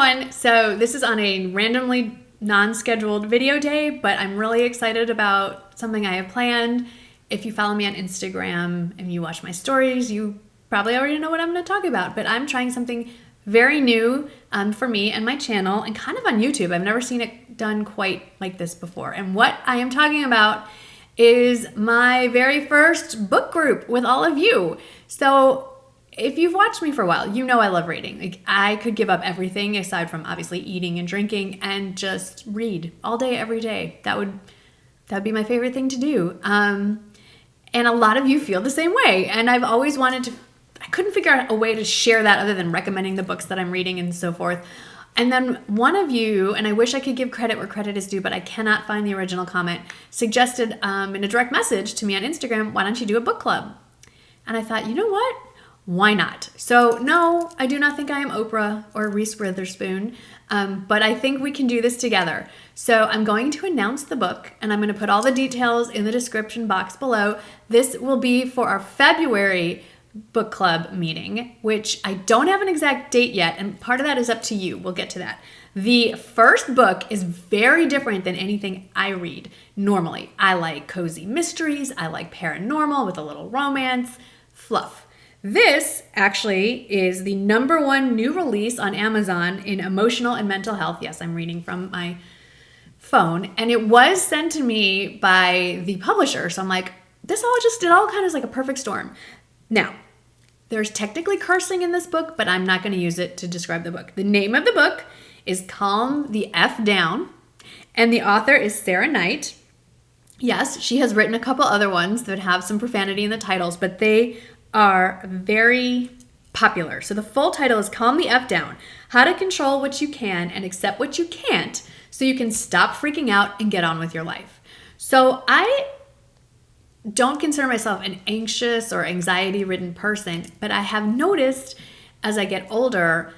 everyone. So this is on a randomly non-scheduled video day, but I'm really excited about something I have planned. If you follow me on Instagram and you watch my stories, you probably already know what I'm going to talk about, but I'm trying something very new for me and my channel and kind of on YouTube. I've never seen it done quite like this before. And what I am talking about is my very first book group with all of you. So if you've watched me for a while, you know I love reading. Like, I could give up everything aside from obviously eating and drinking and just read all day, every day. That'd be my favorite thing to do. And a lot of you feel the same way. And I've always wanted to, I couldn't figure out a way to share that other than recommending the books that I'm reading and so forth. And then one of you, and I wish I could give credit where credit is due, but I cannot find the original comment, suggested in a direct message to me on Instagram, why don't you do a book club? And I thought, you know what? Why not? So no, I do not think I am Oprah or Reese Witherspoon, but I think we can do this together. So I'm going to announce the book, and I'm going to put all the details in the description box below. This will be for our February book club meeting, which I don't have an exact date yet, and part of that is up to you. We'll get to that. The first book is very different than anything I read normally. I like cozy mysteries. I like paranormal with a little romance, fluff. This actually is the #1 new release on Amazon in emotional and mental health. Yes, I'm reading from my phone. And it was sent to me by the publisher. So I'm like, it all kind of is like a perfect storm. Now, there's technically cursing in this book, but I'm not going to use it to describe the book. The name of the book is Calm the F Down. And the author is Sarah Knight. Yes, she has written a couple other ones that have some profanity in the titles, but they are very popular. So the full title is Calm the F Down, How to Control What You Can and Accept What You Can't so you can stop freaking out and get on with your life. So I don't consider myself an anxious or anxiety-ridden person, but I have noticed as I get older,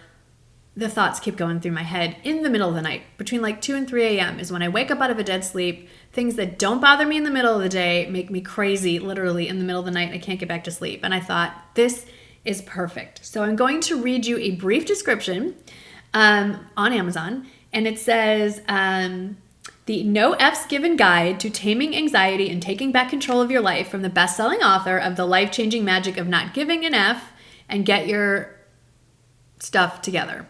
the thoughts keep going through my head in the middle of the night. Between like 2 and 3 a.m. is when I wake up out of a dead sleep. Things that don't bother me in the middle of the day make me crazy, literally in the middle of the night, and I can't get back to sleep. And I thought, this is perfect. So I'm going to read you a brief description on Amazon, and it says, the No F's Given Guide to Taming Anxiety and Taking Back Control of Your Life from the best-selling author of The Life-Changing Magic of Not Giving an F and Get Your Stuff Together.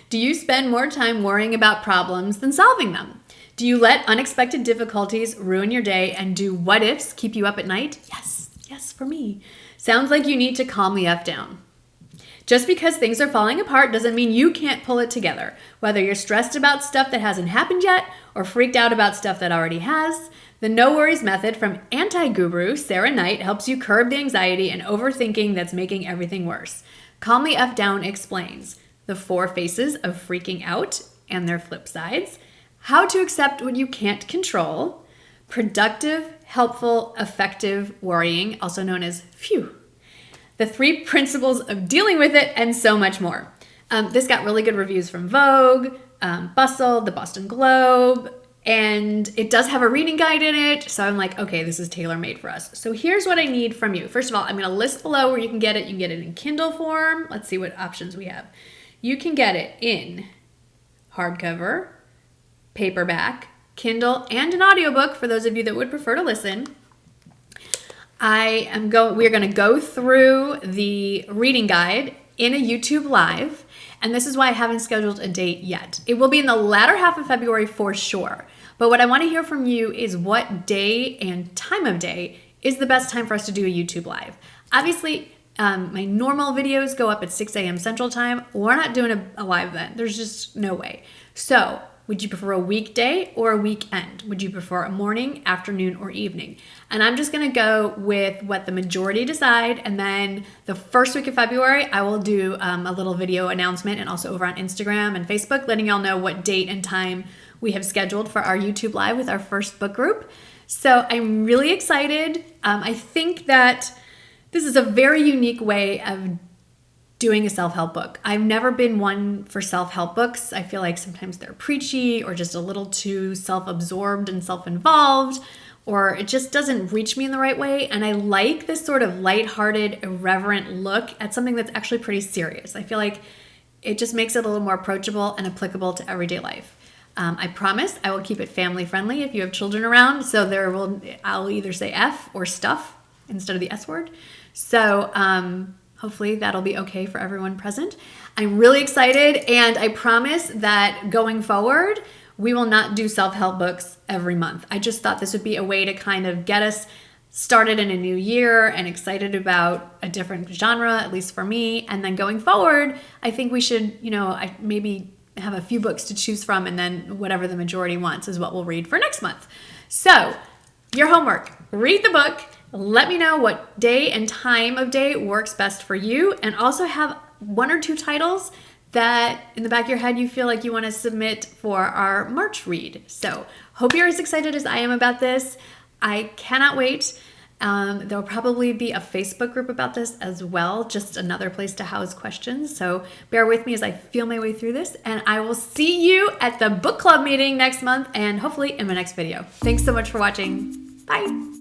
Do you spend more time worrying about problems than solving them? Do you let unexpected difficulties ruin your day, and do what-ifs keep you up at night? Yes, for me. Sounds like you need to calm the F down. Just because things are falling apart doesn't mean you can't pull it together. Whether you're stressed about stuff that hasn't happened yet or freaked out about stuff that already has, the No Worries Method from anti-guru Sarah Knight helps you curb the anxiety and overthinking that's making everything worse. Calm the F Down explains the 4 phases of freaking out and their flip sides, how to accept what you can't control, productive, helpful, effective worrying, also known as phew, the 3 principles of dealing with it, and so much more. This got really good reviews from Vogue, Bustle, the Boston Globe, and it does have a reading guide in it. So I'm like, okay, this is tailor-made for us. So here's what I need from you. First of all, I'm going to list below where you can get it. You can get it in Kindle form. Let's see what options we have. You can get it in hardcover, paperback, Kindle, and an audiobook for those of you that would prefer to listen. We're going to go through the reading guide in a YouTube Live, and this is why I haven't scheduled a date yet. It will be in the latter half of February for sure, but what I want to hear from you is what day and time of day is the best time for us to do a YouTube Live. Obviously, my normal videos go up at 6 a.m. Central Time. We're not doing a live then. There's just no way. So would you prefer a weekday or a weekend? Would you prefer a morning, afternoon, or evening? And I'm just going to go with what the majority decide. And then the first week of February, I will do a little video announcement and also over on Instagram and Facebook, letting y'all know what date and time we have scheduled for our YouTube Live with our first book group. So I'm really excited. I think that this is a very unique way of doing a self-help book. I've never been one for self-help books. I feel like sometimes they're preachy or just a little too self-absorbed and self-involved, or it just doesn't reach me in the right way. And I like this sort of lighthearted, irreverent look at something that's actually pretty serious. I feel like it just makes it a little more approachable and applicable to everyday life. I promise I will keep it family friendly if you have children around. So I'll either say F or stuff instead of the S word. So hopefully that'll be okay for everyone present. I'm really excited, and I promise that going forward, we will not do self-help books every month. I just thought this would be a way to kind of get us started in a new year and excited about a different genre, at least for me. And then going forward, I think we should, maybe have a few books to choose from, and then whatever the majority wants is what we'll read for next month. So your homework, read the book. Let me know what day and time of day works best for you, and also have 1 or 2 titles that in the back of your head you feel like you want to submit for our March read. So hope you're as excited as I am about this. I cannot wait. There'll probably be a Facebook group about this as well, just another place to house questions. So bear with me as I feel my way through this, and I will see you at the book club meeting next month and hopefully in my next video. Thanks so much for watching. Bye.